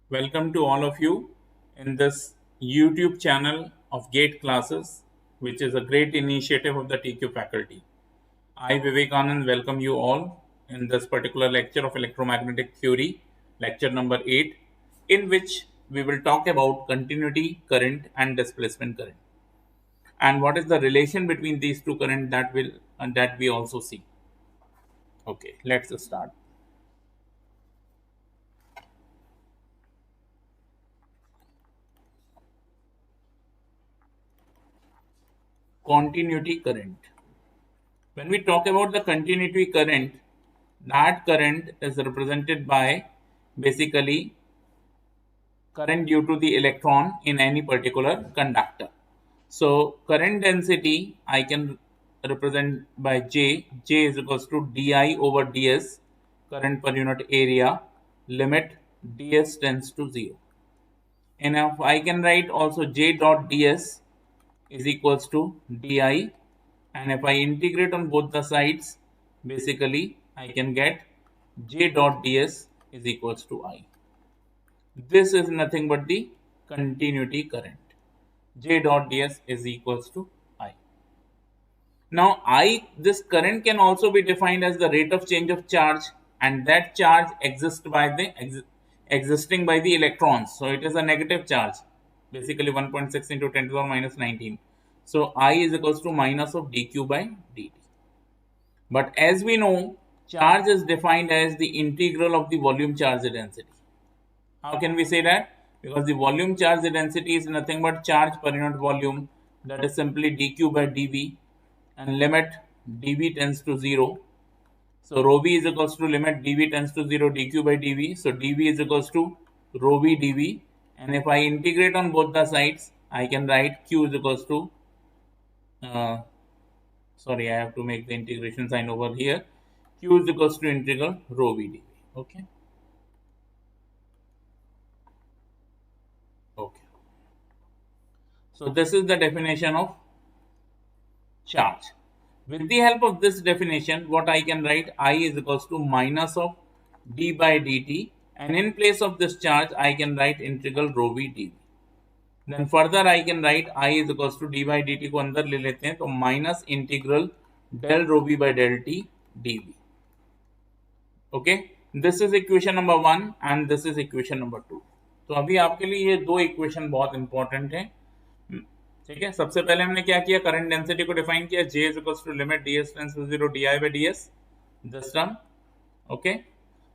Welcome to all of you in this YouTube channel of GATE classes, which is a great initiative of the TQ faculty. I, Vivekanand, welcome you all in this particular lecture of electromagnetic theory, lecture number 8, in which we will talk about continuity current and displacement current, and what is the relation between these two current that we also see. Okay, let's start. Continuity current. When we talk about the continuity current, that current is represented by basically current due to the electron in any particular conductor. So current density I can represent by J. J is equals to di over ds, current per unit area, limit ds tends to 0. And if I can write also J dot ds is equals to di, and if I integrate on both the sides, basically I can get J dot ds is equals to I. This is nothing but the continuity current. J dot ds is equals to I. Now this current can also be defined as the rate of change of charge, and that charge exists by the existing by the electrons. So it is a negative charge, basically 1.6 into 10 to the power minus 19. So I is equals to minus of dq by dt. But as we know, charge is defined as the integral of the volume charge density. How can we say that? Because the volume charge density is nothing but charge per unit volume, that is simply dq by dv, and limit dv tends to 0. So rho v is equals to limit dv tends to 0 dq by dv. So dv is equals to rho v dv, and if I integrate on both the sides, I can write q is equals to uh, sorry, I have to make the integration sign over here. Q is equals to integral rho v dv. Okay. Okay. So this is the definition of charge. With the help of this definition, what I can write, I is equals to minus of d by dt, and in place of this charge, I can write integral rho v dv. Then further I can write I is equals to d by dt को अंदर ले लेते हैं तो minus integral del rho v by del t dv. Okay, this is equation number 1 and this is equation number 2. तो अभी आपके लिए ये दो इक्वेशन बहुत इंपॉर्टेंट है. ठीक है, सबसे पहले हमने क्या किया, करंट डेंसिटी को डिफाइन किया, J is equals to limit ds tends to 0 di by ds, this term. Okay,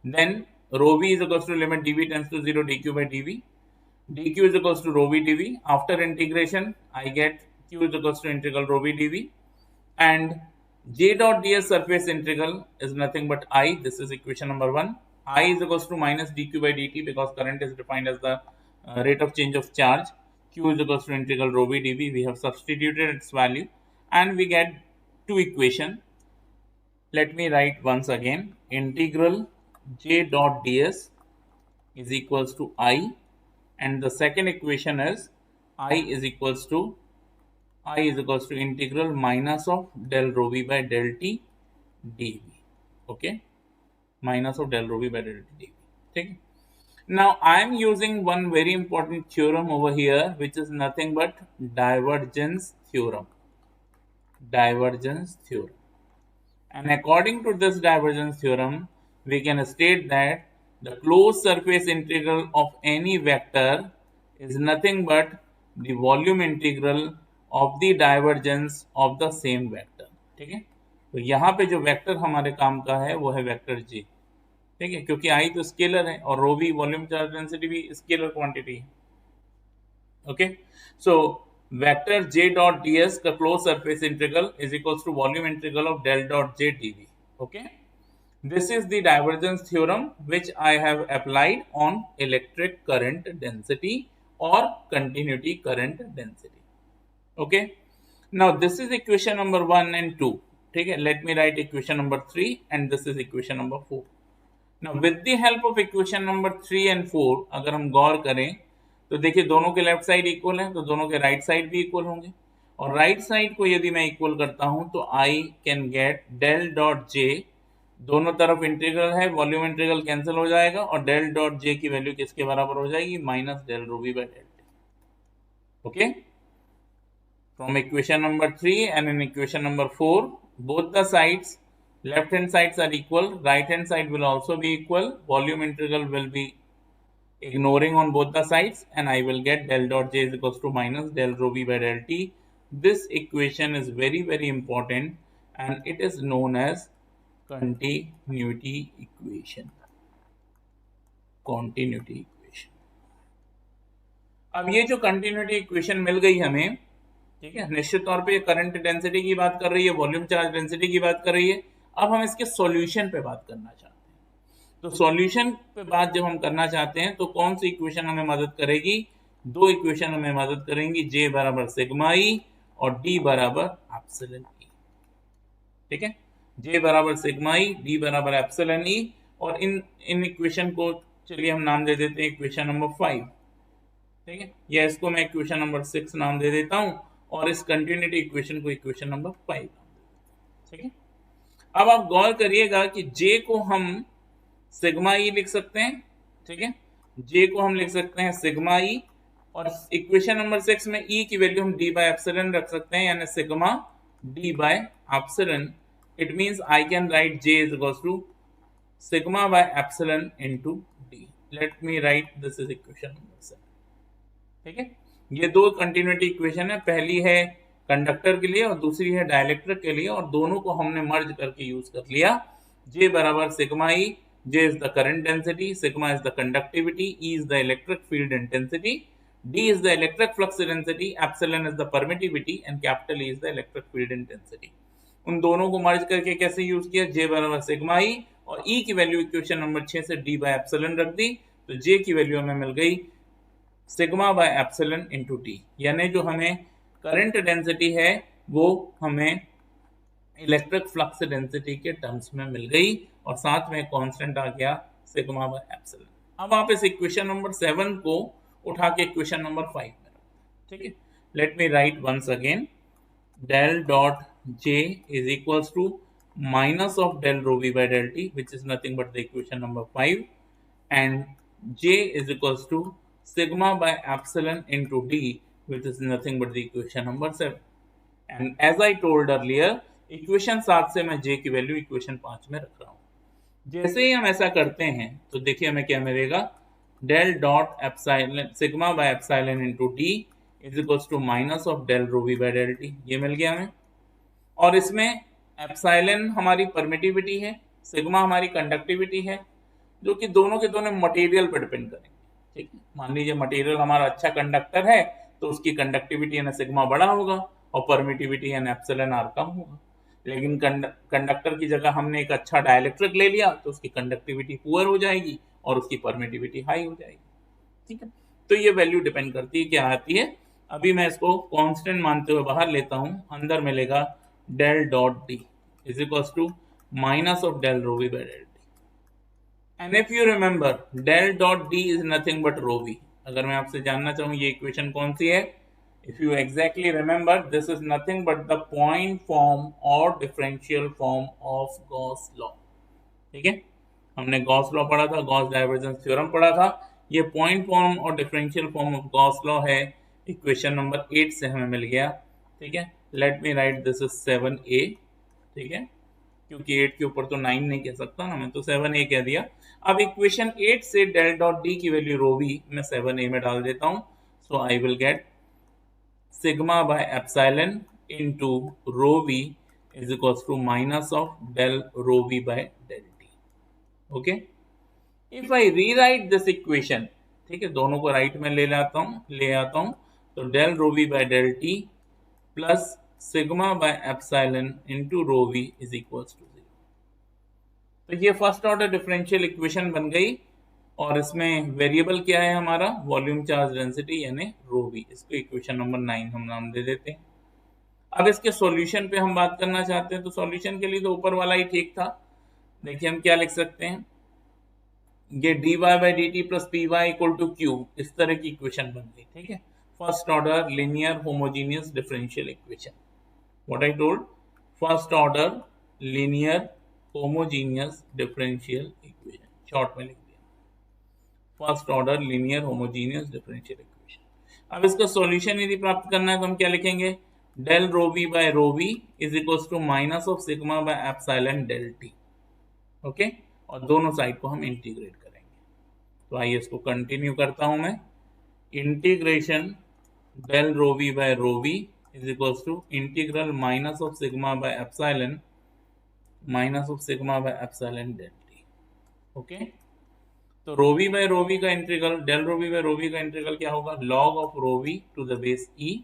then rho v is equals to limit dv tends to 0 dq by dv, dq is equals to rho v dv. After integration I get q is equals to integral rho v dv, and J dot ds surface integral is nothing but I. This is equation number 1. I is equals to minus dq by dt because current is defined as the rate of change of charge. Q is equals to integral rho v dv. We have substituted its value and we get two equation. Let me write once again. Integral J dot ds is equals to I, and the second equation is I is equals to integral minus of del rho v by del t dv. Okay, minus of del rho v by del t dv. Okay. Now I am using one very important theorem over here, which is nothing but divergence theorem. Divergence theorem. And according to this divergence theorem, we can state that the closed surface integral of any vector is nothing but the volume integral of the divergence of the same vector. ठीक है, तो यहाँ पे जो vector हमारे काम का है वो है वेक्टर J. ठीक है, क्योंकि I तो स्केलर है और रो भी वॉल्यूम चार्ज डेंसिटी भी स्केलर क्वांटिटी है. Okay, so vector J dot ds का close surface integral is equals to volume integral of del dot J dv. ओके, this is the divergence theorem which I have applied on electric current density or continuity current density. Okay, now this is equation number 1 and 2. ठीक है, let me write equation number 3 and this is equation number 4. Now with the help of equation number 3 and 4, अगर हम गौर करें तो देखिए दोनों के left side equal है तो दोनों के राइट साइड भी इक्वल होंगे, और राइट साइड को यदि मैं इक्वल करता हूं तो I can get del dot J दोनों तरफ इंटीग्रल है, वॉल्यूम इंटीग्रल कैंसिल हो जाएगा और डेल डॉट जे की वैल्यू किसके बराबर हो जाएगी, minus del rho V by del T. Okay, from equation number 3 and in equation number 4, both the sides, left hand sides are equal, right hand side will also be equal, volume integral will be ignoring on both the sides, and I will get del dot j is equals to minus del rho v by del t. This equation is very very important and it is known as continuity equation. Continuity equation. अब ये जो continuity equation मिल गई हमें, ठीक है, निश्चित तौर पे करंट डेंसिटी की बात कर रही है, वॉल्यूम चार्ज डेंसिटी की बात कर रही है. अब हम इसके सॉल्यूशन पे बात करना चाहते हैं. तो सॉल्यूशन पे बात जब हम करना चाहते हैं तो कौन सी इक्वेशन हमें मदद करेगी, दो इक्वेशन हमें मदद करेंगी, जे बराबर सिग्मा ई और डी बराबर एप्सिलॉन ई. ठीक है, जे बराबर सिग्मा ई, डी बराबर एप्सिलॉन ई. और इन इक्वेशन को चलिए हम नाम दे देते हैं इक्वेशन नंबर 5. ठीक है, या इसको मैं इक्वेशन नंबर 6 नाम दे देता हूं और इस कंटिन्यूटी इक्वेशन को इक्वेशन नंबर 5. ठीक है, अब आप गौर करिएगा कि जे को हम सिग्मा ई लिख सकते हैं. ठीक है, जे को हम लिख सकते हैं सिग्मा ई और इक्वेशन नंबर 6 में ई की वैल्यू हम डी बाय एप्सिलॉन रख सकते हैं, यानी sigma D by epsilon. It means I can write J is equals to sigma by epsilon into D. Let me write this is equation number 7. ठीक है, ये दो कंटिन्यूटी इक्वेशन है, पहली है कंडक्टर के लिए और दूसरी है डाइलेक्ट्रिक के लिए, और दोनों को हमने मर्ज करके यूज कर लिया. जे बराबर sigma E, J is the current density, sigma is the conductivity, E is the electric field intensity, D is the electric flux density, epsilon is the permittivity and capital E is the electric field intensity. उन दोनों को मर्ज करके कैसे use किया, जे बराबर sigma ई और ई की value equation number 6 से डी बाय एप्सिलॉन रख दी, तो जे की वैल्यू हमें मिल गई sigma by epsilon into T. यानी जो हमें करंट डेंसिटी है वो हमें इलेक्ट्रिक फ्लक्स डेंसिटी के टर्म्स में मिल गई और साथ में कांस्टेंट आ गया सिग्मा बाय एप्सिलॉन. अब आप इस इक्वेशन नंबर 7 को उठा के इक्वेशन नंबर 5 में रखते हैं. ठीक है, let me write once again, del dot J is equals to minus of del rho V by del T, which is nothing but the equation number 5, and J is equals to sigma by epsilon into d, which is nothing but the equation number 7. And as I told earlier, equation 7 से मैं j की value equation 5 में रख रहा हूं. जैसे ही हम ऐसा करते हैं तो देखिए हमें क्या मिलेगा, del dot epsilon sigma by epsilon into d is equals to minus of del rho V by del t. ये मिल गया हमें, और इसमें एप्सिलॉन हमारी परमिटिविटी है, सिग्मा हमारी कंडक्टिविटी है, जो कि दोनों के दोनों मटेरियल पर डिपेंड करेंगे. ठीक है, मान लीजिए मटेरियल हमारा अच्छा कंडक्टर है तो उसकी कंडक्टिविटी यानी सिग्मा बड़ा होगा और परमिटिविटी यानी एप्सिलॉन आर कम होगा. लेकिन कंडक्टर की जगह हमने एक अच्छा डाइलेक्ट्रिक ले लिया तो उसकी कंडक्टिविटी पुअर हो जाएगी और उसकी परमिटिविटी हाई हो जाएगी. ठीक है, तो ये वैल्यू डिपेंड करती है क्या आती है. अभी मैं इसको कांस्टेंट मानते हुए बाहर लेता हूं, अंदर मिलेगा del dot D is equals to minus of del rho V by del. And if you remember, del dot d is nothing but rho v. अगर मैं आपसे जानना चाहूँ ये इक्वेशन कौन सी है, if you exactly remember, this is nothing but the point form or differential form of Gauss law. ठीक है, हमने गॉस लॉ पढ़ा था, गॉस डाइवर्जेंस थ्योरम पढ़ा था. ये पॉइंट फॉर्म और differential form of Gauss law है, इक्वेशन नंबर 8 से हमें मिल गया. ठीक है, let me write this is 7a. ठीक है, क्योंकि 8 के ऊपर तो 9 नहीं कह सकता ना मैं, तो 7a कह दिया. अब इक्वेशन 8 से डेल डॉट डी की वैल्यू रो वी मैं 7a में डाल देता हूं. So I will get sigma by epsilon into rho V is equals to minus of del rho V by del T. Okay, if I rewrite this equation, ठीक है, दोनों को right में ले आता हूं, तो del rho V by del T plus sigma by epsilon into rho V is equals to 0. तो ये फर्स्ट ऑर्डर डिफरेंशियल इक्वेशन बन गई और इसमें वेरिएबल क्या है हमारा, वॉल्यूम चार्ज डेंसिटी यानी रो वी. इसको इक्वेशन नंबर 9 हम नाम दे देते हैं. अब इसके सॉल्यूशन पे हम बात करना चाहते हैं, तो सॉल्यूशन के लिए तो ऊपर वाला ही ठीक था. देखिए हम क्या लिख सकते हैं, ये dy by D T plus P Y equal to Q, इस तरह की इक्वेशन बन गई. ठीक है, first order linear homogeneous differential equation. What I told, first order linear homogeneous differential equation, short में लिख दिया, first order linear homogeneous differential equation. अब इसका सॉल्यूशन यदि प्राप्त करना है तो हम क्या लिखेंगे, del rho V by rho V is equal to minus of sigma by epsilon del T. Okay, और दोनों साइड को हम इंटीग्रेट करेंगे। तो आइए इसको कंटिन्यू करता हूं मैं। Integration del rho V by rho V is equal to integral minus of sigma by epsilon del T. Okay, तो rho V by rho V का integral, del rho V by rho V का integral क्या होगा, log of rho V to the base E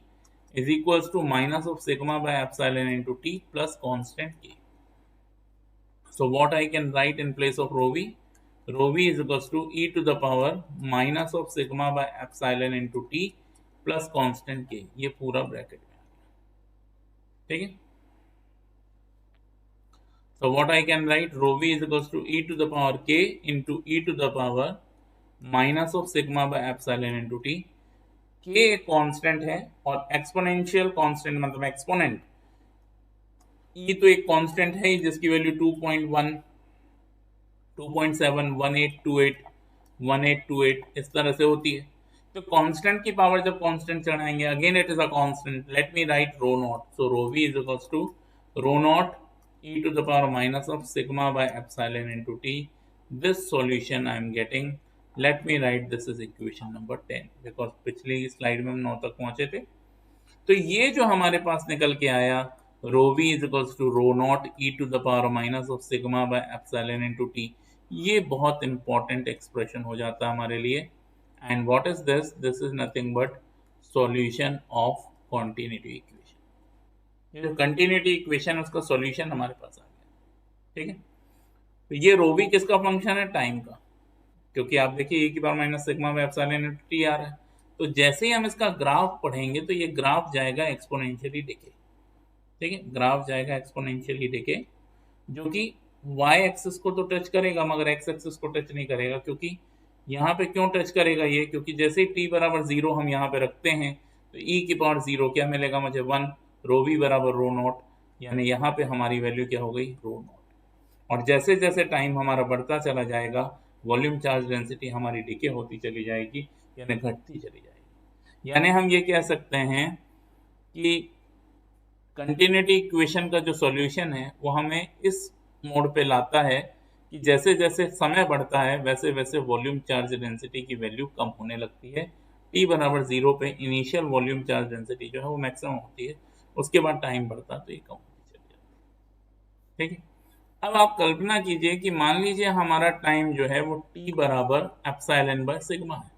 is equal to minus of sigma by epsilon into T plus constant K. So what I can write in place of rho v? Rho v is equals to e to the power minus of sigma by epsilon into t plus constant k, ये पूरा bracket में, ठीक है। So what I can write, rho v is equals to e to the power k into e to the power minus of sigma by epsilon into t। k एक constant है और exponential constant मतलब exponent e तो एक constant है जिसकी value 2.1 2.7 1828 1828 इस तरह से होती है। तो कांस्टेंट की पावर जब कांस्टेंट चढ़ाएंगे, again it is a constant, let me write rho naught. So rho V is equals to rho naught e to the power minus of sigma by epsilon into t। this solution I am getting, let me write this is equation number 10 because पिछली slide में हम 9 तक पहुंचे थे। तो ये जो हमारे पास निकल के आया, rho V is equals to rho naught e to the power minus of sigma by epsilon into T, ये बहुत इंपॉर्टेंट एक्सप्रेशन हो जाता है हमारे लिए। And what is this, this is nothing but solution of continuity equation. ये जो continuity equation उसका सॉल्यूशन हमारे पास आ गया, ठीक है। तो ये रो वी किसका फंक्शन है, टाइम का, क्योंकि आप देखिए e की power minus sigma by epsilon into T आ रहा है। तो जैसे ही हम इसका ग्राफ पढ़ेंगे तो ये ग्राफ जाएगा एक्सपोनेंशियली डिके, ठीक है, ग्राफ जाएगा एक्सपोनेंशियली डिके, जो कि y एक्सिस को तो टच करेगा मगर x एक्सिस को टच नहीं करेगा। क्योंकि यहाँ पे क्यों टच करेगा ये, क्योंकि जैसे ही t बराबर 0 हम यहाँ पे रखते हैं तो e की पावर 0 क्या मिलेगा मुझे, 1, रो वी बराबर रो नॉट, यानी यहाँ पे हमारी वैल्यू क्या हो गई, रो नॉट। और जैसे जैसे टाइम हमारा बढ़ता चला जाएगा, वॉल्यूम चार्ज डेंसिटी हमारी डिके होती चली जाएगी, यानी घटती चली जाएगी। यानी हम ये कह सकते हैं कि कंटिन्यूटी इक्वेशन का जो सॉल्यूशन है वो हमें इस मोड पे लाता है कि जैसे जैसे समय बढ़ता है वैसे वैसे वॉल्यूम चार्ज डेंसिटी की वैल्यू कम होने लगती है। t बराबर 0 पे इनिशियल वॉल्यूम चार्ज डेंसिटी जो है वो मैक्सिमम होती है, उसके बाद टाइम बढ़ता तो ये कम होती चली जाती है, ठीक है। अब आप कल्पना कीजिए कि मान लीजिए हमारा टाइम जो है वो t बराबर एप्सिलॉन बाय सिग्मा है।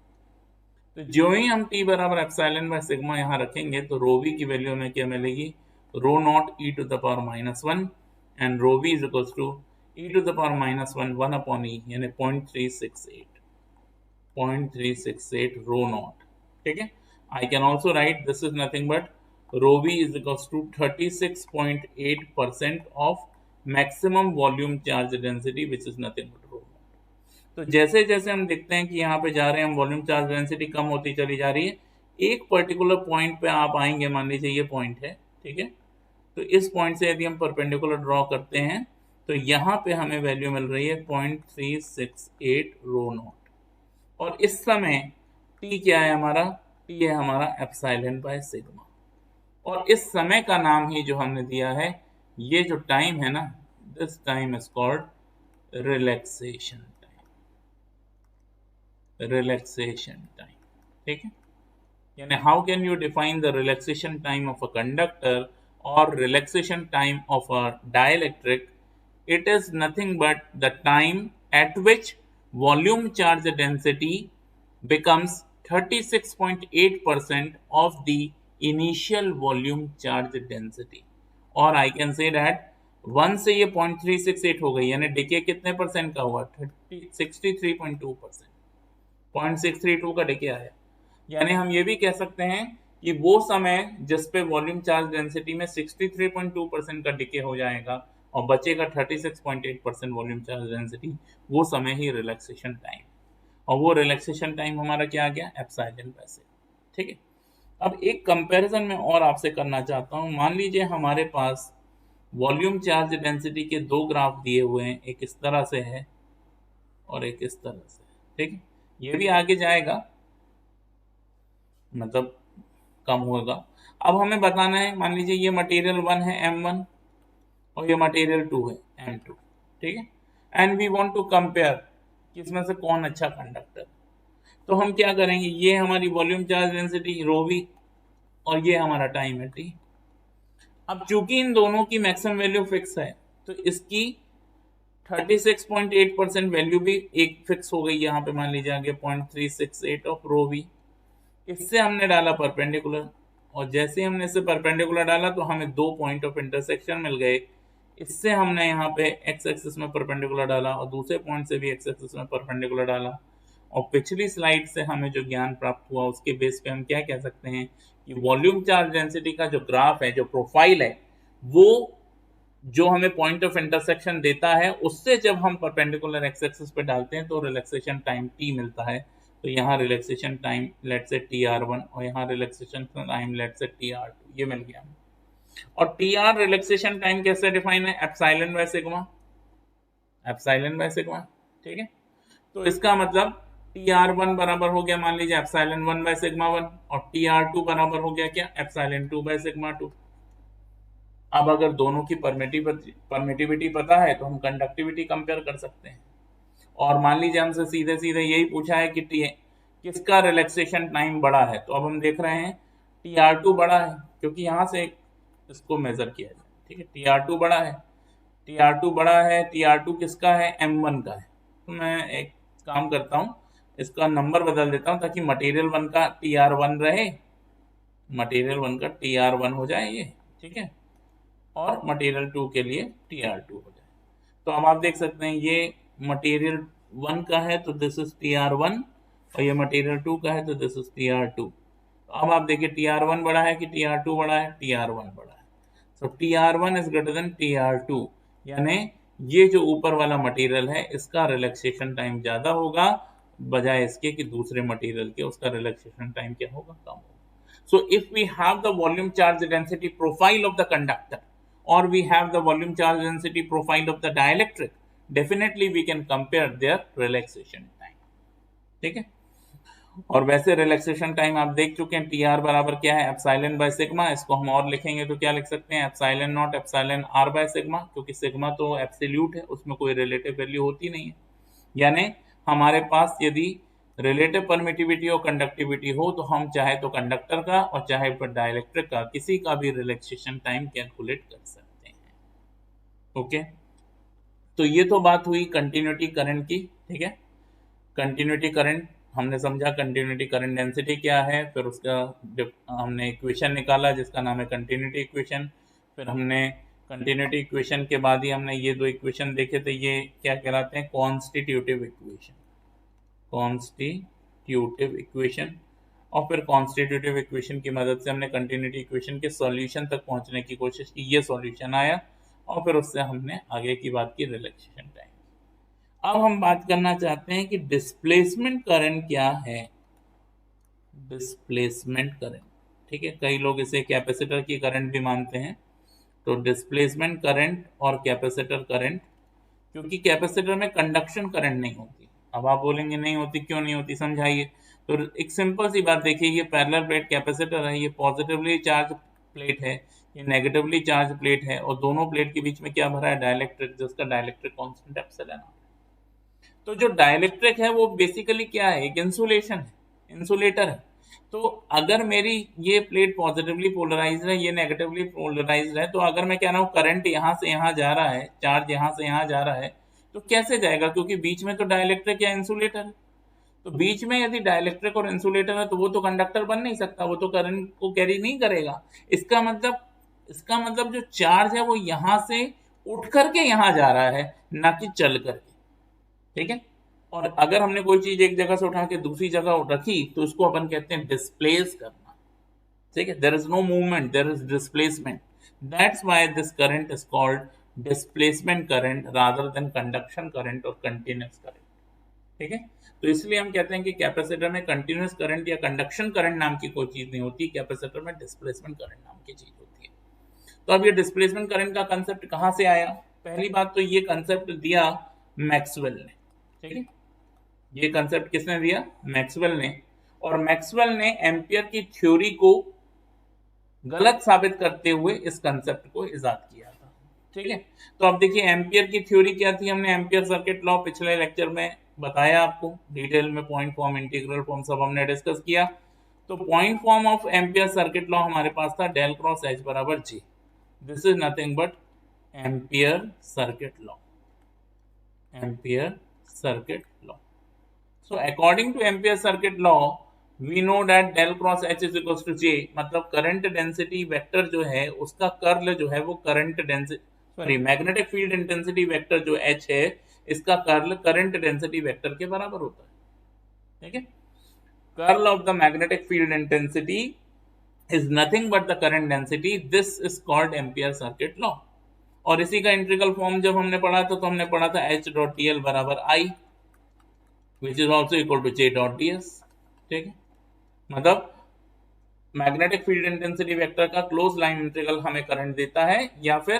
तो जो ही हम t बराबर एप्सिलॉन बाय सिग्मा यहाँ रखेंगे तो रो वी की वैल्यू हमें क्या मिलेगी, rho naught e to the power minus 1 and rho V is equals to e to the power minus 1 upon e, यानी 0.368 रो नॉट, ठीक है। I can also write this is nothing but rho V is equals to 36.8% of maximum volume charge density which is nothing but rho naught. तो जैसे जैसे हम देखते हैं कि यहाँ पे जा रहे हैं हम, वॉल्यूम चार्ज डेंसिटी कम होती चली जा रही है। एक पर्टिकुलर पॉइंट पे आप आएंगे, मान लीजिए ये पॉइंट है, ठीक है। तो इस पॉइंट से यदि हम परपेंडिकुलर ड्रॉ करते हैं तो यहाँ पे हमें वैल्यू मिल रही है 0.368 रो नॉट। और इस समय टी क्या है हमारा, टी है हमारा एप्सिलॉन बाय सिग्मा। और इस समय का नाम ही जो हमने दिया है, ये जो टाइम है ना, this time is called relaxation time, ठीक है। यानी how can you define the relaxation time of a conductor और relaxation time of a dielectric, it is nothing but the time at which volume charge density becomes 36.8% of the initial volume charge density। और I can say that 1 से ये 0.368 हो गई, यानी decay कितने percent का हुआ, 63.2%, 0.632 का डिके आया। यानी हम ये भी कह सकते हैं कि वो समय जिस पे वॉल्यूम चार्ज डेंसिटी में 63.2% का डिके हो जाएगा और बचेगा 36.8% वॉल्यूम चार्ज डेंसिटी, वो समय ही रिलैक्सेशन टाइम। और वो रिलैक्सेशन टाइम हमारा क्या आ गया, एप्सिलॉन बाय सिग्मा, ठीक है। अब एक कंपैरिजन में और आपसे करना चाहता हूं, मान लीजिए हमारे पास वॉल्यूम चार्ज डेंसिटी के दो ग्राफ दिए हुए हैं, एक इस तरह से है और एक इस तरह से, ठीक है। ये भी आगे जाएगा, मतलब कम होगा। अब हमें बताना है, मान लीजिए ये मटेरियल 1 है M1 और ये मटेरियल 2 है M2, ठीक है। And we want to compare कि इसमें से कौन अच्छा कंडक्टर। तो हम क्या करेंगे, ये हमारी volume charge density rho V और ये हमारा टाइम है टी। अब चूंकि इन दोनों की मैक्सिमम वैल्यू फिक्स है तो इसकी 36.8% वैल्यू भी एक फिक्स हो गई, यहाँ पे मान लीजिए आगे 0.368 ऑफ रो वी। इससे हमने डाला परपेंडिकुलर, और जैसे हमने इसे परपेंडिकुलर डाला तो हमें दो पॉइंट ऑफ इंटरसेक्शन मिल गए। इससे हमने यहाँ पे एक्स एक्सिस में परपेंडिकुलर डाला और दूसरे पॉइंट से भी एक्स एक्सिस में परपेंडिकुलर डाला। और पिछली स्लाइड से हमें जो ज्ञान प्राप्त हुआ उसके बेस पे हम क्या कह सकते हैं कि वॉल्यूम चार्ज डेंसिटी का जो ग्राफ है, जो प्रोफाइल है, वो जो हमें पॉइंट ऑफ इंटरसेक्शन देता है उससे जब हम परपेंडिकुलर एक्स एक्सिस पे डालते हैं तो रिलैक्सेशन टाइम टी मिलता है। तो यहाँ रिलैक्सेशन टाइम लेट से TR1 और यहाँ रिलैक्सेशन टाइम लेट से TR2, ये मिल गया। और TR रिलैक्सेशन टाइम कैसे डिफाइन है, epsilon by sigma, epsilon by sigma, ठीक है। तो इसका मतलब TR1 बराबर हो गया मान लीजिए एप्सिलॉन 1 बाय सिग्मा 1 और TR2 बराबर हो गया क्या, एप्सिलॉन 2 बाय सिग्मा 2। अब अगर दोनों की परमिटिविटी पता है तो हम कंडक्टिविटी कंपेयर कर सकते हैं। और मान लीजिए हमसे सीधे सीधे यही पूछा है कि किसका रिलैक्सेशन टाइम बड़ा है, तो अब हम देख रहे हैं TR2 बड़ा है, क्योंकि यहाँ से इसको मेजर किया जाए, ठीक है। TR2 बड़ा है, TR2 बड़ा है, TR2 किसका है, M1 का है। तो मैं एक काम करता हूँ, इसका नंबर बदल देता हूँ ताकि मटेरियल 1 का TR1 रहे, मटेरियल 1 का TR1 हो जाए ये, ठीक है, और मटेरियल 2 के लिए TR2 हो जाए। तो अब आप देख सकते हैं ये मटेरियल 1 का है तो दिस इज TR1 और ये मटेरियल 2 का है तो दिस इज TR2। तो अब आप देखिए TR1 बड़ा है कि TR2 बड़ा है, TR1 बड़ा है। सो TR1 is greater than TR2, यानी ये जो ऊपर वाला मटेरियल है इसका रिलैक्सेशन टाइम ज्यादा होगा बजाय इसके कि दूसरे मटेरियल के उसका रिलैक्सेशन टाइम क्या होगा, कम होगा। So if we have the volume charge density profile of the conductor or we have the volume charge density profile of the dielectric, definitely we can compare their relaxation time, ठीक है। और वैसे relaxation time आप देख चुके हैं, TR बराबर क्या है, एप्सिलॉन बाय सिग्मा। इसको हम और लिखेंगे तो क्या लिख सकते हैं, epsilon not epsilon R by sigma, क्योंकि सिग्मा तो एब्सोल्यूट है, उसमें कोई रिलेटिव वैल्यू होती नहीं है। यानी हमारे पास यदि रिलेटिव परमिटिविटी और कंडक्टिविटी हो तो हम चाहे तो कंडक्टर का और चाहे तो डाइलेक्ट्रिक का किसी का भी रिलैक्सेशन टाइम कैलकुलेट कर सकते हैं। ओके, तो ये तो बात हुई कंटिन्यूटी करंट की, ठीक है। कंटिन्यूटी करंट हमने समझा, कंटिन्यूटी करंट डेंसिटी क्या है, फिर उसका जब हमने इक्वेशन निकाला जिसका नाम है कंटिन्यूटी इक्वेशन। फिर हमने कंटिन्यूटी इक्वेशन के बाद ही हमने ये दो इक्वेशन देखे थे, ये क्या कहलाते हैं, कॉन्स्टिट्यूटिव इक्वेशन, कॉन्स्टिट्यूटिव इक्वेशन। और फिर कॉन्स्टिट्यूटिव इक्वेशन की मदद से हमने कंटिन्यूटी इक्वेशन के सॉल्यूशन तक पहुंचने की कोशिश की, ये सॉल्यूशन आया और फिर उससे हमने आगे की बात की रिलैक्सेशन टाइम। अब हम बात करना चाहते हैं कि डिस्प्लेसमेंट करंट क्या है, डिस्प्लेसमेंट करंट, ठीक है। कई लोग इसे कैपेसिटर की करंट भी मानते हैं। तो डिस्प्लेसमेंट करंट और कैपेसिटर करंट, क्योंकि कैपेसिटर में कंडक्शन करंट नहीं होती। अब आप बोलेंगे नहीं होती, क्यों नहीं होती, समझाइए। तो एक सिंपल सी बात देखिए, ये पैरेलल प्लेट कैपेसिटर है, ये पॉजिटिवली चार्ज प्लेट है, ये नेगेटिवली चार्ज प्लेट है, और दोनों प्लेट के बीच में क्या भरा है, डाइलेक्ट्रिक, जिसका डाइलेक्ट्रिक कांस्टेंट एप्सिलॉन। तो जो डाइलेक्ट्रिक है वो बेसिकली क्या है, एक इंसुलेशन है, इंसुलेटर है। तो अगर मेरी ये प्लेट पॉजिटिवली पोलराइज्ड है, ये नेगेटिवली पोलराइज्ड है, तो अगर मैं कह रहा हूँ करंट यहाँ से यहाँ जा रहा है, चार्ज यहाँ से यहाँ जा रहा है, तो कैसे जाएगा, क्योंकि बीच में तो डाइलेक्ट्रिक या इंसुलेटर है। तो बीच में यदि डाइलेक्ट्रिक और इंसुलेटर है तो वो तो कंडक्टर बन नहीं सकता, वो तो करंट को कैरी नहीं करेगा। इसका मतलब जो चार्ज है वो यहाँ से उठ करके यहाँ जा रहा है, ना कि चल करके, ठीक है। और अगर हमने कोई चीज एक जगह से उठा के दूसरी जगह रखी तो उसको अपन कहते हैं डिस्प्लेस करना, ठीक है। There is no movement, there is displacement, that's why this current is called displacement current rather than conduction current और कंटिन्यूअस करंट, ठीक है। तो इसलिए हम कहते हैं कि कैपेसिटर में कंटिन्यूअस करंट या कंडक्शन करंट नाम की कोई चीज नहीं होती, कैपेसिटर में डिस्प्लेसमेंट करंट नाम की चीज होती है। तो अब ये डिस्प्लेसमेंट करंट का कंसेप्ट कहां से आया? पहली बात तो ये कंसेप्ट दिया मैक्सवेल ने, ठीक है, ये कंसेप्ट किसने दिया? मैक्सवेल ने। और मैक्सवेल ने एम्पियर की थ्योरी को गलत साबित करते हुए इस कंसेप्ट को इजाद किया था, ठीक है। तो अब देखिए एम्पियर की थ्योरी क्या थी, हमने एम्पियर सर्किट लॉ पिछले लेक्चर में बताया आपको डिटेल में, पॉइंट फॉर्म, इंटीग्रल फॉर्म सब हमने डिस्कस किया। तो point form of Ampere circuit law हमारे पास था डेल क्रॉस एच बराबर J. This is nothing but Ampere circuit law, Ampere circuit law. So according to Ampere circuit law, we know that del cross H is equals to J, मतलब current density vector जो है उसका curl जो है वो current density, sorry, magnetic field intensity vector जो H है इसका कर्ल करंट डेंसिटी वेक्टर के बराबर होता है, ठीक है। Curl of the magnetic field intensity is nothing but the current density, this is called ampere circuit law. और इसी का इंटीग्रल फॉर्म जब हमने पढ़ा था तो हमने पढ़ा था H डॉट dl बराबर I, which is also equal to J dot ds, ठीक है। मतलब मैग्नेटिक फील्ड इंटेंसिटी वेक्टर का क्लोज लाइन इंटीग्रल हमें करंट देता है या फिर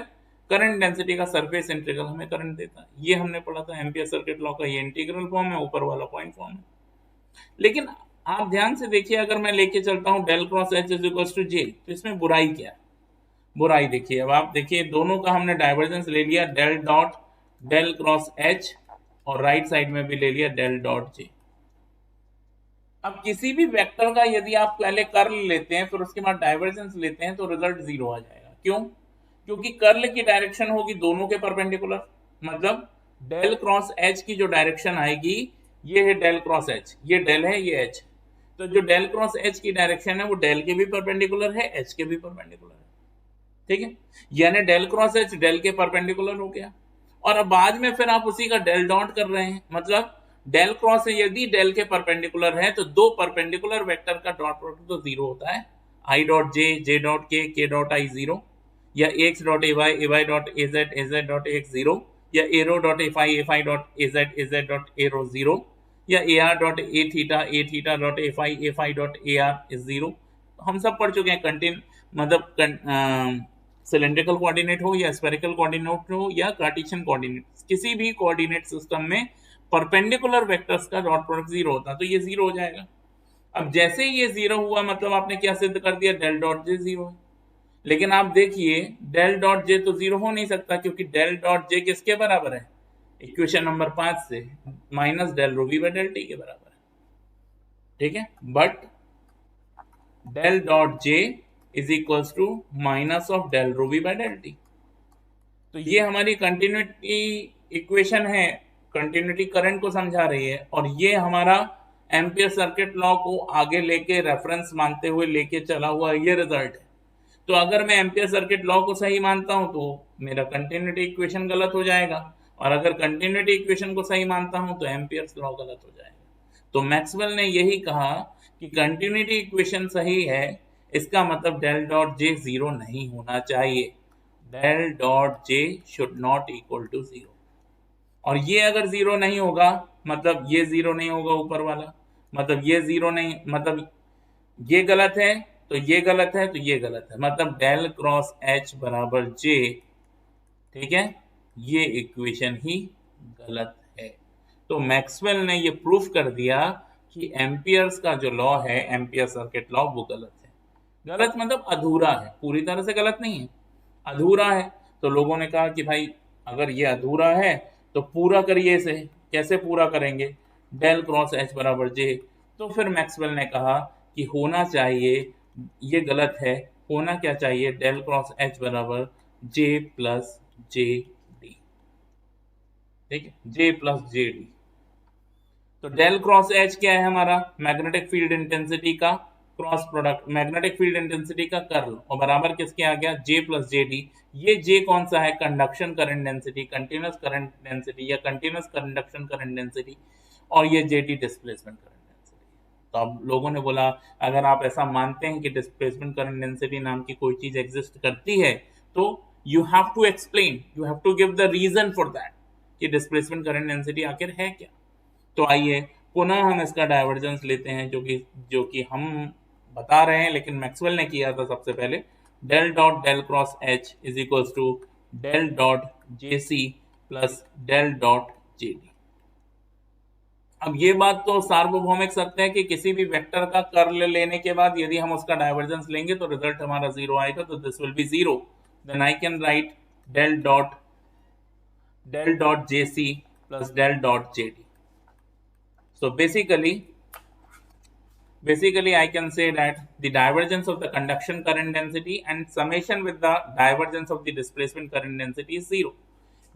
करंट डेंसिटी का सरफेस इंटीग्रल हमें करंट देता है, ये हमने पढ़ा था। एम्पियर सर्किट लॉ का ये इंटीग्रल फॉर्म है, ऊपर वाला पॉइंट फॉर्म है। लेकिन आप ध्यान से देखिए, अगर मैं लेके चलता हूं del cross H is equal to J, तो इसमें बुराई क्या है? बुराई देखिए, अब आप देखिए दोनों का हमने डाइवर्जेंस ले लिया del dot del cross H, और राइट साइड में भी ले लिया डेल डॉट जे। अब किसी भी वेक्टर का यदि आप पहले कर्ल लेते हैं फिर उसके बाद डाइवर्जेंस लेते हैं तो रिजल्ट जीरो आ जाएगा। क्यों? क्योंकि कर्ल की डायरेक्शन होगी दोनों के परपेंडिकुलर, मतलब डेल क्रॉस एच की जो डायरेक्शन आएगी ये है डेल क्रॉस एच, ये डेल है ये एच, तो जो डेल क्रॉस एच की डायरेक्शन है वो डेल के भी परपेंडिकुलर है एच के भी परपेंडिकुलर है, ठीक है। यानी डेल क्रॉस एच डेल के परपेंडिकुलर हो गया, और अब बाद में फिर आप उसी का डेल डॉट कर रहे हैं, मतलब डेल क्रॉस यदि डेल के परपेंडिकुलर है तो दो परपेंडिकुलर वेक्टर का डॉट प्रोडक्ट तो जीरो होता है, I dot J, J dot K dot I zero, या X dot A Y dot A Z dot X zero, या A R dot phi dot A Z dot A R zero, या A R dot A theta dot phi dot A R is zero. हम सब पढ़ चुके हैं। कंटिन मतलब cylindrical coordinate हो या स्फेरिकल कोऑर्डिनेट हो या कार्टेशियन कोऑर्डिनेट, किसी भी कोऑर्डिनेट सिस्टम में परपेंडिकुलर वेक्टर्स का डॉट प्रोडक्ट जीरो होता है, तो ये जीरो हो जाएगा। अब जैसे ही ये जीरो हुआ मतलब आपने क्या सिद्ध कर दिया? डेल डॉट जे जीरो है। लेकिन आप देखिए डेल डॉट जे तो जीरो हो नहीं सकता, क्योंकि डेल डॉट जे किसके बराबर है? इक्वेशन नंबर 5 से minus del rho V by del T के बराबर है, ठीक है। But del dot J is equals to minus of del rho V by del T. तो ये हमारी कंटिन्यूटी इक्वेशन है, कंटिन्यूटी करंट को समझा रही है, और ये हमारा एम्पियर सर्किट लॉ को आगे लेके रेफरेंस मानते हुए लेके चला हुआ ये रिजल्ट है। तो अगर मैं एम्पियर सर्किट लॉ को सही मानता हूं तो मेरा कंटिन्यूटी इक्वेशन गलत हो जाएगा, और अगर कंटिन्यूटी इक्वेशन को सही मानता हूं तो एम्पियर लॉ गलत हो जाएगा। तो मैक्सवेल ने यही कहा कि कंटिन्यूटी इक्वेशन सही है, इसका मतलब डेल डॉट जे जीरो नहीं होना चाहिए, del dot J should not equal to zero. और ये अगर जीरो नहीं होगा मतलब ये जीरो नहीं होगा ऊपर वाला, मतलब ये जीरो नहीं, मतलब ये गलत है तो ये गलत है तो ये गलत है, मतलब डेल क्रॉस एच बराबर जे, ठीक है, ये इक्वेशन ही गलत है। तो मैक्सवेल ने ये प्रूफ कर दिया कि एम्पियर्स का जो लॉ है, एम्पियर सर्किट लॉ, वो गलत है। गलत मतलब अधूरा है, पूरी तरह से गलत नहीं है, अधूरा है। तो लोगों ने कहा कि भाई अगर ये अधूरा है तो पूरा करिए इसे। कैसे पूरा करेंगे? डेल क्रॉस एच बराबर जे। तो फिर मैक्सवेल ने कहा कि होना चाहिए, ये गलत है, होना क्या चाहिए? डेल क्रॉस एच बराबर जे प्लस जे डी, ठीक है, जे प्लस जे डी। तो डेल क्रॉस एच क्या है? हमारा मैग्नेटिक फील्ड इंटेंसिटी का cross product, magnetic field intensity का कर्ल, और बराबर किसके आ गया? जे प्लस जे डी। ये जे कौन सा है? Conduction current density, continuous current density या कंटिन्यूस कंडक्शन करंट डेंसिटी, और ये जे डी डिस्प्लेसमेंट करंट डेंसिटी। तो अब लोगों ने बोला अगर आप ऐसा मानते हैं कि डिस्प्लेसमेंट करंट डेंसिटी नाम की कोई चीज एग्जिस्ट करती है तो you have to explain, you have to give the reason for that कि डिस्प्लेसमेंट करंट डेंसिटी आखिर है क्या। तो आइए पुनः हम इसका डाइवर्जेंस लेते हैं, जो कि हम बता रहे हैं लेकिन मैक्सवेल ने किया था सबसे पहले। del cross H is equals to del dot JC plus del dot JD. अब ये बात तो सार्वभौमिक सत्य है कि किसी भी वेक्टर का कर्ल लेने के बाद यदि हम उसका डाइवर्जेंस लेंगे तो रिजल्ट हमारा जीरो आएगा, तो this will be zero. Then I can write del dot JC plus del dot JD. So basically I can say that the divergence of the conduction current density and summation with the divergence of the displacement current density is zero.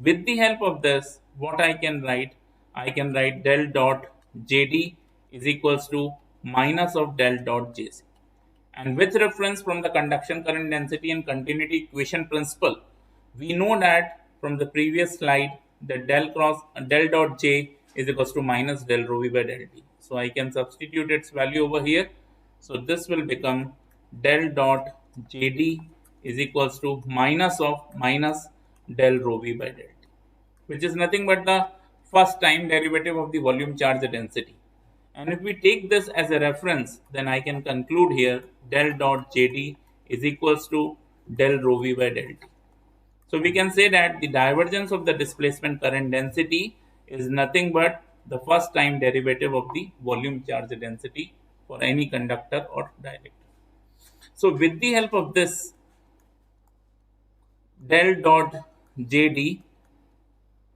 With the help of this, what I can write del dot JD is equals to minus of del dot JC. And with reference from the conduction current density and continuity equation principle, we know that from the previous slide that del dot J is equals to minus del rho V by del T. So I can substitute its value over here. So this will become del dot JD is equals to minus del rho V by del T, which is nothing but the first time derivative of the volume charge density. And if we take this as a reference, then I can conclude here del dot JD is equals to del rho V by del T. So we can say that the divergence of the displacement current density is nothing but the first time derivative of the volume charge density for any conductor or dielectric. So with the help of this, del dot JD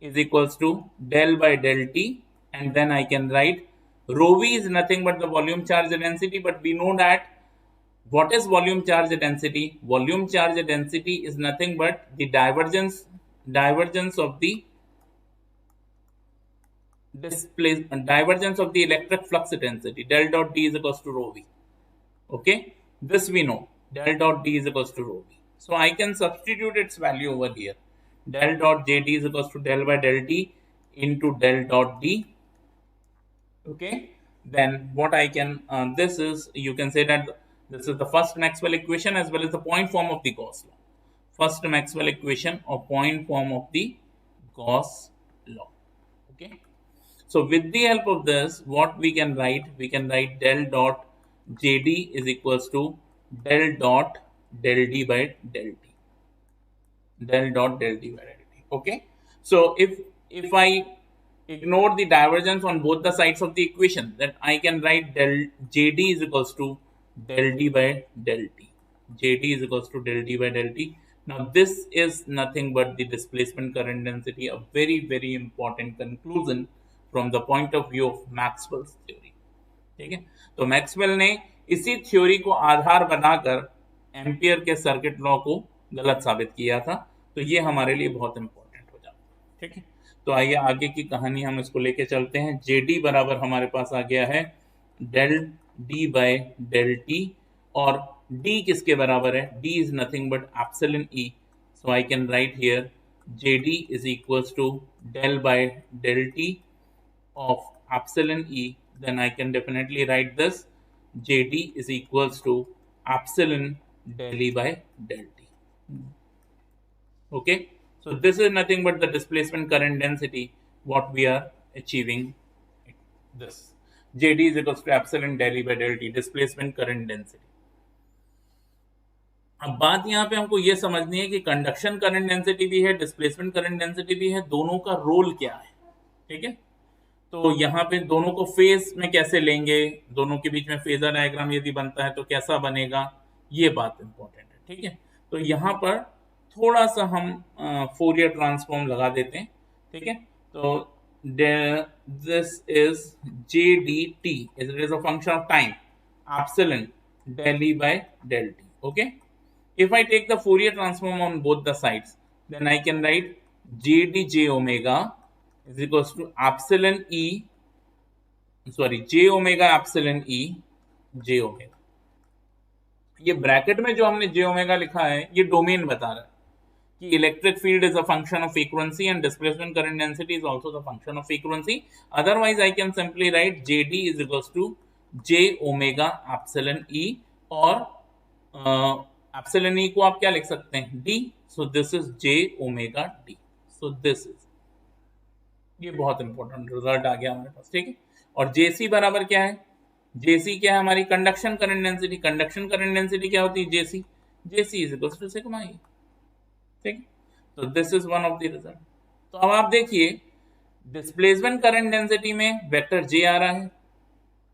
is equals to del by del T, and then I can write rho V is nothing but the volume charge density, but we know that what is volume charge density? Volume charge density is nothing but the divergence of the divergence of the electric flux density. Del dot D is equals to rho V. Okay, this we know. Del dot D is equals to rho V. So I can substitute its value over here. Del dot JD is equals to del by del T into del dot D. Okay, then what I can this is, you can say that this is the first Maxwell equation as well as the point form of the Gauss law. First Maxwell equation or point form of the Gauss law. Okay, so with the help of this, what we can write del dot JD is equals to del dot del D by del T. Del dot del D by del T. Okay, so if I ignore the divergence on both the sides of the equation, then I can write del JD is equals to del D by del T. JD is equals to del D by del T. Now this is nothing but the displacement current density, a very very important conclusion from the point of view of Maxwell's theory. ठीक है, तो Maxwell ने इसी theory को आधार बनाकर ampere के circuit law को गलत साबित किया था, तो ये हमारे लिए बहुत इंपॉर्टेंट हो जाता है. ठीक है, तो आइए आगे की कहानी हम इसको लेके चलते हैं. JD बराबर हमारे पास आ गया है del D by del T, और D किसके बराबर है? D is nothing but epsilon E. So I can write here JD is equals to del by del T of epsilon E. Then I can definitely write this JD is equals to epsilon del E by del T. Okay, so this is nothing but the displacement current density what we are achieving. This JD is equals to epsilon del E by del T, displacement current density. अब बात यहाँ पे हमको ये समझनी है कि conduction current density भी है, डिस्प्लेसमेंट करंट डेंसिटी भी है, दोनों का रोल क्या है. ठीक है, तो यहाँ पे दोनों को फेज में कैसे लेंगे, दोनों के बीच में फेजर डायग्राम यदि बनता है तो कैसा बनेगा, ये बात इंपॉर्टेंट है. ठीक है, तो यहाँ पर थोड़ा सा हम फोरियर ट्रांसफॉर्म लगा देते हैं. ठीक है, तो this is JDT it is a function of time epsilon del E by del T. Okay, if I take the Fourier transform on both the sides, then I can write JD j omega is equals to epsilon E, sorry, j omega epsilon E j omega. ये bracket में जो हमने j omega लिखा है ये domain बता रहा है कि electric field is a function of frequency and displacement current density is also the function of frequency. Otherwise I can simply write JD is equals to j omega epsilon E, और epsilon E को आप क्या लिख सकते हैं? D. So this is j omega D. So this is, ये बहुत important result आ गया हमारे पास. ठीक है, और JC बराबर क्या है? JC क्या है? हमारी conduction current density. Conduction current density क्या होती है? JC. JC is equal to sigma E. ठीक, तो this is one of the result. तो अब आप देखिए डिस्प्लेसमेंट करंट डेंसिटी में वेक्टर J आ रहा है,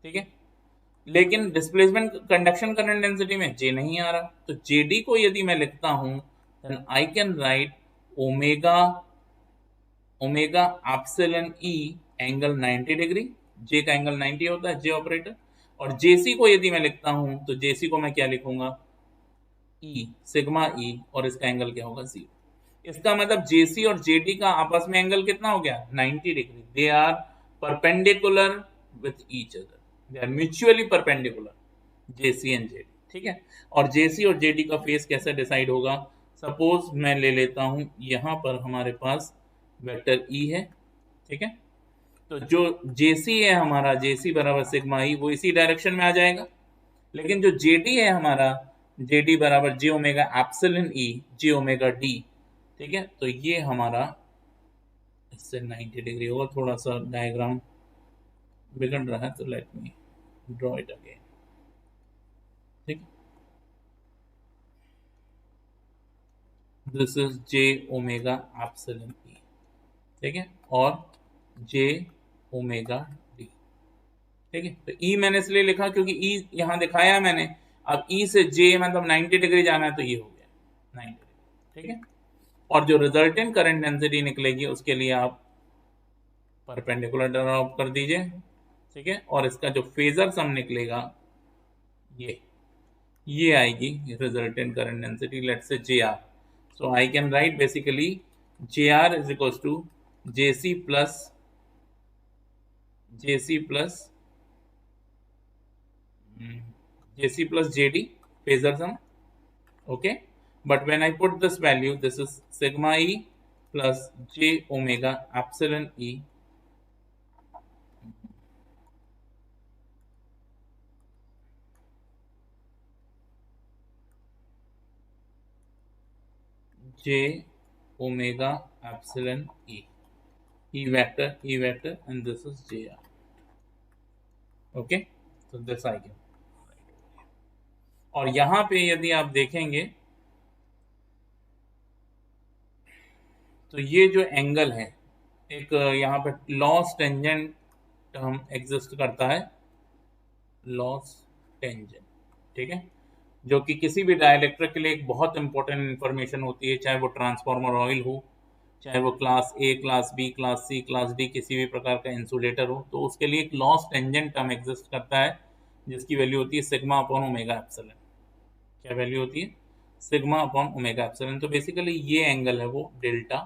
ठीक है, लेकिन डिस्प्लेसमेंट कंडक्शन करंट डेंसिटी में J नहीं आ रहा। तो JD को यदि मैं लिखता हूं then I can write omega omega epsilon E angle 90 degree. J का एंगल 90 होता है, J ऑपरेटर। और JC को यदि मैं लिखता हूं तो JC को मैं क्या लिखूंगा, E सिग्मा E, और इसका एंगल क्या होगा 0। इसका मतलब JC और JD का आपस में एंगल कितना हो गया 90 degree. They are perpendicular with each other, they are mutually perpendicular JC and JD। ठीक है, और JC और JD का फेस कैसे डिसाइड होगा, सपोज मैं ले लेता हूं यहां पर हमारे पास वेक्टर E है, ठीक है, तो जो JC है हमारा, JC बराबर सिग्मा E, वो इसी डायरेक्शन में आ जाएगा। लेकिन जो JD है हमारा, JD बराबर J omega epsilon E J omega D, ठीक है, तो ये हमारा इससे 90 डिग्री होगा। थोड़ा सा डायग्राम बिगड़ रहा है तो let me draw it again. ठीक, this is J omega epsilon E, ठीक है, और J ओमेगा D। ठीक है, तो E मैंने इसलिए लिखा क्योंकि E यहां दिखाया है मैंने। अब E से J मतलब 90 डिग्री जाना है तो ये हो गया 90 डिग्री। ठीक है, और जो रिजल्टेंट करंट डेंसिटी निकलेगी उसके लिए आप परपेंडिकुलर ड्रॉ कर दीजिए। ठीक है, और इसका जो फेजर सम निकलेगा ये आएगी resultant current density, let's say JR। So I can write basically JR is equals to JC plus JD phasor sum, okay, but when I put this value, this is sigma E plus J omega epsilon E J omega epsilon E vector, and this is JR, okay, so this I can। और यहां पे यदि आप देखेंगे तो ये जो angle है, एक यहाँ पे लॉस टेंजेंट टर्म एग्जिस्ट करता है, लॉस टेंजेंट, ठीक है, जो कि किसी भी डाइलेक्ट्रिक के लिए एक बहुत इंपॉर्टेंट इंफॉर्मेशन होती है, चाहे वो ट्रांसफार्मर ऑयल हो, चाहे वो class A, class B, class C, class D किसी भी प्रकार का इंसुलेटर हो, तो उसके लिए एक लॉस टेंजेंट टर्म एग्जिस्ट करता है जिसकी वैल्यू होती है सिग्मा अपॉन ओमेगा एप्सिलॉन। क्या वैल्यू होती है, सिग्मा अपॉन ओमेगा एप्सिलॉन। तो बेसिकली ये एंगल है वो डेल्टा।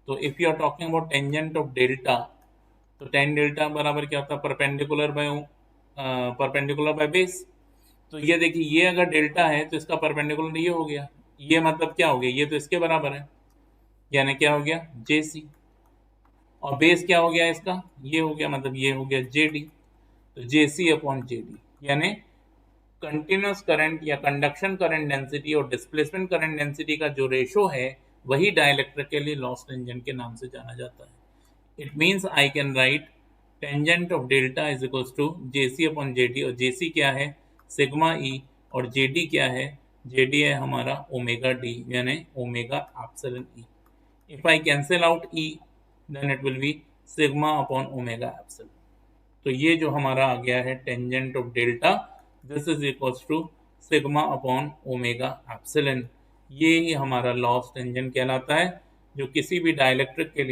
तो if you are talking about tangent of delta, तो टेन डेल्टा बराबर क्या होता है, परपेंडिकुलर बाय बेस। तो ये देखिए, ये अगर डेल्टा है तो इसका परपेंडिकुलर ये हो गया, ये मतलब क्या हो गया, ये तो इसके बराबर है, यानी क्या हो गया JC, और बेस क्या हो गया इसका, ये हो गया, मतलब ये हो गया JD। तो JC अपॉन JD, यानी कंटिन्यूस करंट या कंडक्शन करंट डेंसिटी और डिस्प्लेसमेंट करंट डेंसिटी का जो रेशो है वही डाइलेक्ट्रिक के लिए लॉस टेंजेंट के नाम से जाना जाता है। It means I can write tangent of delta is equals to JC upon JD, और JC क्या है सिग्मा E, और JD क्या है, JD है हमारा ओमेगा D, यानी omega epsilon E। If I cancel out E then it will be sigma upon omega epsilon. तो ये जो हमारा आ गया है tangent of delta, this is equals to sigma upon omega epsilon. ये ही हमारा लॉस टेंजेंट कहलाता है, जो किसी भी डाइलेक्ट्रिक के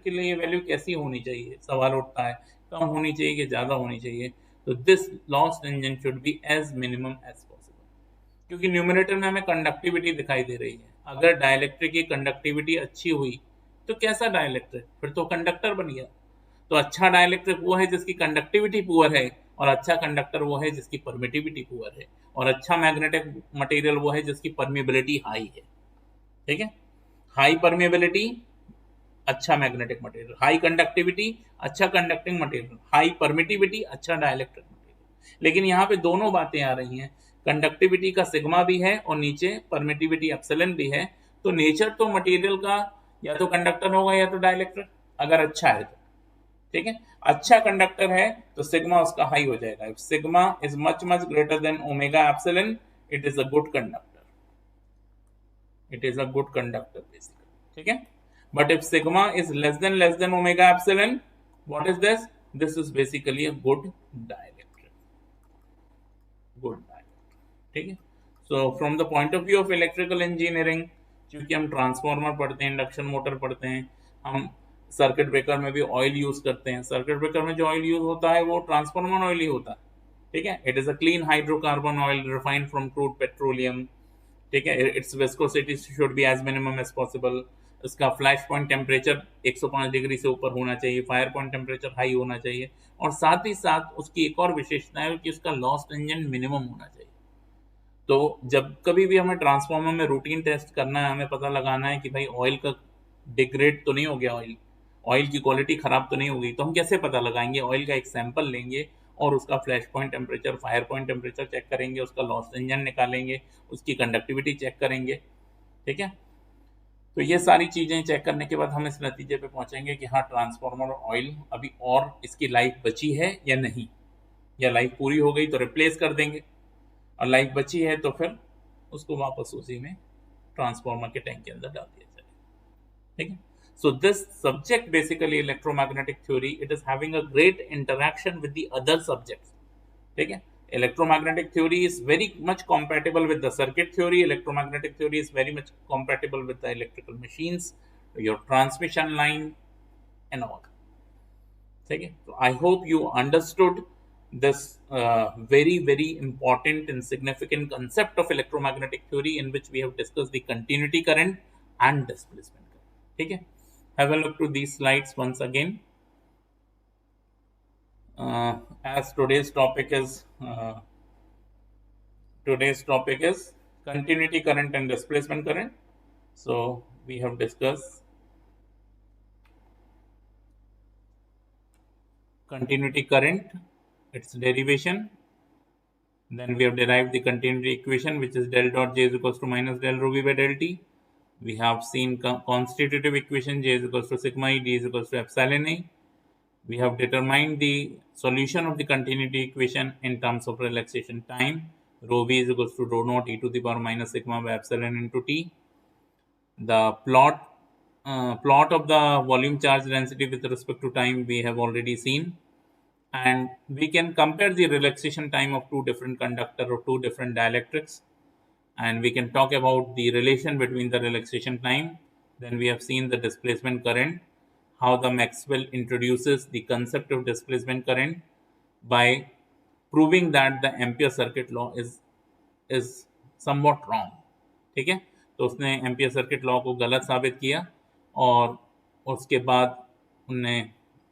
लिए ये वैल्यू कैसी होनी चाहिए, सवाल उठता है, कम होनी चाहिए कि ज़्यादा होनी चाहिए। तो this loss tangent should be as minimum as possible, क्योंकि न्यूमरेटर में हमें कंडक्टिविटी दिखाई दे रही है। अगर डाइलेक्ट्रिक की कंडक्टिविटी अच्छी हुई तो कैसा डाइलेक्ट्रिक, फिर तो कंडक्टर बन गया। तो अच्छा डाइलेक्ट्रिक वो है जिसकी कंडक्टिविटी पुअर है, और अच्छा कंडक्टर वो है जिसकी परमिटिविटी पुअर है, और अच्छा मैग्नेटिक मटेरियल वो है जिसकी परमिबिलिटी हाई है। ठीक है, हाई परमिबिलिटी अच्छा मैग्नेटिक मटेरियल, हाई कंडक्टिविटी अच्छा कंडक्टिंग मटेरियल, हाई परमिटिविटी अच्छा डाइलेक्ट्रिक मटेरियल। लेकिन यहाँ पे दोनों बातें आ रही हैं, कंडक्टिविटी का सिग्मा भी है और नीचे परमिटिविटी एप्सिलॉन भी है। तो नेचर तो मटेरियल का या तो कंडक्टर होगा या तो डाइलेक्ट्रिक, अगर अच्छा है तो। ठीक है, अच्छा कंडक्टर है तो सिग्मा उसका हाई हो जाएगा। If sigma is much much greater than omega epsilon, it is a good conductor. it is a good conductor basically. ठीक है, but if sigma is less than omega epsilon, what is this? This is basically a good dielectric. Good dielectric. ठीक है. So from the point of view of electrical engineering, क्योंकि हम transformer पढ़ते हैं, induction motor पढ़ते हैं, हम circuit breaker में भी ऑयल यूज करते हैं. सर्किट ब्रेकर में जो ऑयल यूज होता है वो ट्रांसफार्मर ऑयल ही होता है. ठीक है, it is a clean hydrocarbon oil refined from crude petroleum. ठीक है, its viscosity should be as minimum as possible. इसका फ्लैश पॉइंट टेम्परेचर 105 डिग्री से ऊपर होना चाहिए, फायर पॉइंट टेम्परेचर हाई होना चाहिए, और साथ ही साथ उसकी एक और विशेषता है कि उसका लॉस टेंजेंट मिनिमम होना चाहिए. तो जब कभी भी हमें ट्रांसफार्मर में रूटीन टेस्ट करना है, हमें पता लगाना है कि भाई ऑयल का डिग्रेड तो नहीं हो गया, ऑयल की क्वालिटी खराब तो नहीं हो गई, तो हम कैसे पता लगाएंगे? ऑयल का एक सैंपल लेंगे और उसका flash point temperature, fire point temperature check करेंगे, उसका लॉस टेंजेंट निकालेंगे, उसकी कंडक्टिविटी चेक करेंगे. ठीक है, तो ये सारी चीजें चेक करने के बाद हम इस नतीजे पे पहुंचेंगे कि हाँ, ट्रांसफार्मर ऑयल अभी और इसकी लाइफ बची है या नहीं, या लाइफ पूरी हो गई तो रिप्लेस कर देंगे, और लाइफ बची है तो फिर उसको वापस उसी में ट्रांसफार्मर के टैंक के अंदर डाल दिया जाए. ठीक है, so this subject basically electromagnetic theory, it is having a great interaction with the other subjects. ठीक है, electromagnetic theory is very much compatible with the circuit theory. Electromagnetic theory is very much compatible with the electrical machines, your transmission line and all. Okay, so I hope you understood this very very important and significant concept of electromagnetic theory, in which we have discussed the continuity current and displacement current. Okay, have a look to these slides once again. As today's topic is continuity current and displacement current. So we have discussed continuity current, its derivation. Then we have derived the continuity equation, which is del dot J is equals to minus del rho V by del T. We have seen constitutive equation, J is equals to sigma E, D is equals to epsilon A. We have determined the solution of the continuity equation in terms of relaxation time. Rho V is equals to rho naught e to the power minus sigma by epsilon into T. The plot of the volume charge density with respect to time we have already seen, and we can compare the relaxation time of two different conductor or two different dielectrics, and we can talk about the relation between the relaxation time. Then we have seen the displacement current, how the Maxwell introduces the concept of displacement current by proving that the Ampere circuit law is somewhat wrong. ठीक है, तो उसने ampere circuit law को गलत साबित किया, और उसके बाद उनने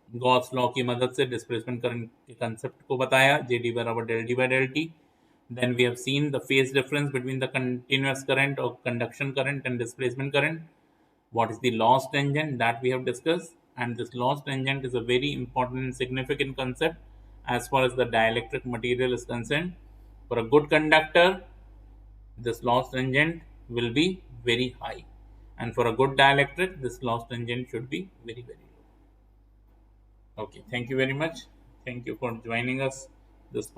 गॉस लॉ की मदद से डिस्प्लेसमेंट करंट के कंसेप्ट को बताया, जे डी बराबर del D by del T. Then we have seen the phase difference between the continuous current और conduction current and displacement current. What is the loss tangent, that we have discussed, and this loss tangent is a very important and significant concept as far as the dielectric material is concerned. For a good conductor, this loss tangent will be very high, and for a good dielectric, this loss tangent should be very very low. Okay, thank you very much. Thank you for joining us this